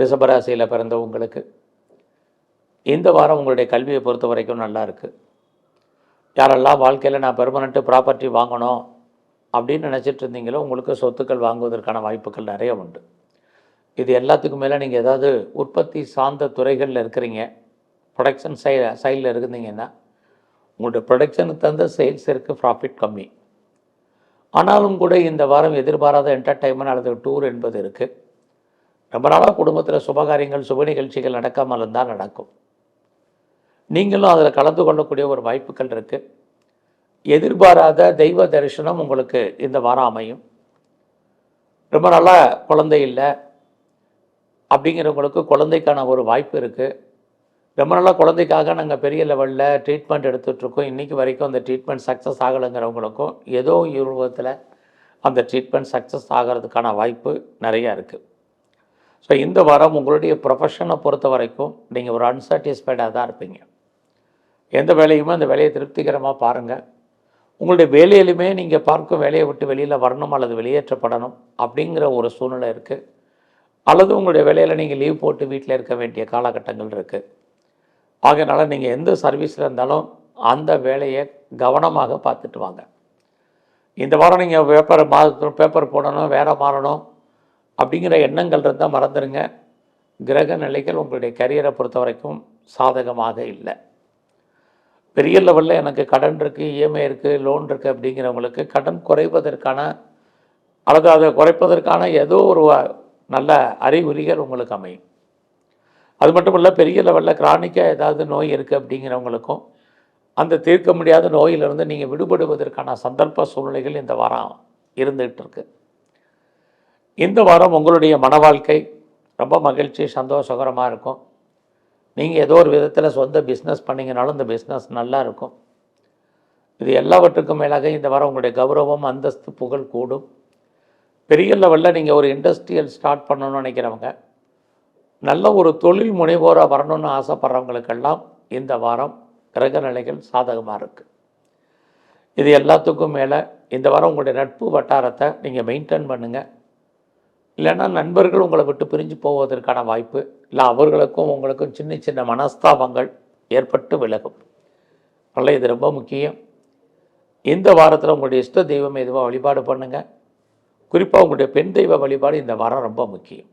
ரிஷபராசியில் பிறந்தவங்களுக்கு இந்த வாரம் உங்களுடைய கல்வியை பொறுத்த வரைக்கும் நல்லா இருக்குது. யாரெல்லாம் வாழ்க்கையில் நான் பெர்மனெண்ட்டு ப்ராப்பர்ட்டி வாங்கணும் அப்படின்னு நினச்சிட்டு இருந்தீங்களோ உங்களுக்கு சொத்துக்கள் வாங்குவதற்கான வாய்ப்புகள் நிறைய உண்டு. இது எல்லாத்துக்கும் மேலே நீங்கள் ஏதாவது உற்பத்தி சார்ந்த துறைகளில் இருக்கிறீங்க, ப்ரொடக்ஷன் சைடில் இருந்தீங்கன்னா உங்களுடைய ப்ரொடக்ஷனுக்கு தகுந்த சேல்ஸ் இருக்குது, ப்ராஃபிட் கம்மி. ஆனாலும் கூட இந்த வாரம் எதிர்பாராத என்டர்டைன்மெண்ட் அல்லது டூர் என்பது இருக்குது. ரொம்ப நாளாக குடும்பத்தில் சுபகாரியங்கள் சுப நிகழ்ச்சிகள் நடக்காமல் இருந்தால் நடக்கும். நீங்களும் அதில் கலந்து கொள்ளக்கூடிய ஒரு வாய்ப்புகள் இருக்குது. எதிர்பாராத தெய்வ தரிசனம் உங்களுக்கு இந்த வாரம் அமையும். ரொம்ப நாளாக குழந்தை இல்லை அப்படிங்கிறவங்களுக்கு குழந்தைக்கான ஒரு வாய்ப்பு இருக்குது. ரொம்ப நாளாக குழந்தைக்காக நாங்கள் பெரிய லெவலில் ட்ரீட்மெண்ட் எடுத்துகிட்ருக்கோம், இன்றைக்கி வரைக்கும் அந்த ட்ரீட்மெண்ட் சக்ஸஸ் ஆகலைங்கிறவங்களுக்கும் ஏதோ உருவத்தில் அந்த ட்ரீட்மெண்ட் சக்ஸஸ் ஆகிறதுக்கான வாய்ப்பு நிறையா இருக்குது. ஸோ இந்த வாரம் உங்களுடைய ப்ரொஃபஷனை பொறுத்த வரைக்கும் நீங்கள் ஒரு அன்சாட்டிஸ்ஃபைடாக தான் இருப்பீங்க. எந்த வேலையுமே அந்த வேலையை திருப்திகரமாக பாருங்கள். உங்களுடைய வேலையிலுமே நீங்கள் பார்க்கும் வேலையை விட்டு வெளியில் வரணும் அல்லது வெளியேற்றப்படணும் அப்படிங்கிற ஒரு சூழ்நிலை இருக்குது. அல்லது உங்களுடைய வேலையில் நீங்கள் லீவ் போட்டு வீட்டில் இருக்க வேண்டிய காலகட்டங்கள் இருக்குது. ஆகையினால நீங்கள் எந்த சர்வீஸில் இருந்தாலும் அந்த வேலையை கவனமாக பார்த்துட்டு வாங்க. இந்த வாரம் நீங்கள் பேப்பர் போடணும், வேலை மாறணும் அப்படிங்கிற எண்ணங்கள் இருந்தால் மறந்துடுங்க. கிரக நிலைகள் உங்களுடைய கரியரை பொறுத்த வரைக்கும் சாதகமாக இல்லை. பெரிய லெவலில் எனக்கு கடன் இருக்குது, இஎம்ஐ இருக்குது, லோன் இருக்குது அப்படிங்கிறவங்களுக்கு கடன் குறைப்பதற்கான அல்லது அதை குறைப்பதற்கான ஏதோ ஒரு நல்ல அறிகுறிகள் உங்களுக்கு அமையும். அது மட்டும் இல்லை, பெரிய லெவலில் கிரானிக்காக ஏதாவது நோய் இருக்குது அப்படிங்கிறவங்களுக்கும் அந்த தீர்க்க முடியாத நோயிலிருந்து நீங்கள் விடுபடுவதற்கான சந்தர்ப்ப சூழ்நிலைகள் இந்த வாரம் இருந்துகிட்டு இருக்கு. இந்த வாரம் உங்களுடைய மன வாழ்க்கை ரொம்ப மகிழ்ச்சி சந்தோஷகரமாக இருக்கும். நீங்கள் ஏதோ ஒரு விதத்தில் சொந்த பிஸ்னஸ் பண்ணிங்கனாலும் இந்த பிஸ்னஸ் நல்லா இருக்கும். இது எல்லாவற்றுக்கும் மேலாக இந்த வாரம் உங்களுடைய கௌரவம் அந்தஸ்து புகழ் கூடும். பெரிய லெவலில் நீங்கள் ஒரு இண்டஸ்ட்ரியல் ஸ்டார்ட் பண்ணணும்னு நினைக்கிறவங்க, நல்ல ஒரு தொழில் முனைவோராக வரணும்னு ஆசைப்படுறவங்களுக்கெல்லாம் இந்த வாரம் கிரக நிலைகள் சாதகமாக இருக்குது. இது எல்லாத்துக்கும் மேலே இந்த வாரம் உங்களுடைய நட்பு வட்டாரத்தை நீங்கள் மெயின்டைன் பண்ணுங்கள். இல்லைன்னா நண்பர்கள் உங்களை விட்டு பிரிஞ்சு போவதற்கான வாய்ப்பு, இல்லை அவர்களுக்கும் உங்களுக்கும் சின்ன சின்ன மனஸ்தாபங்கள் ஏற்பட்டு விலகும். அதனால் இது ரொம்ப முக்கியம். இந்த வாரத்தில் உங்களுடைய இஷ்ட தெய்வம் எதுவாக வழிபாடு பண்ணுங்கள். குறிப்பாக உங்களுடைய பெண் தெய்வ வழிபாடு இந்த வாரம் ரொம்ப முக்கியம்.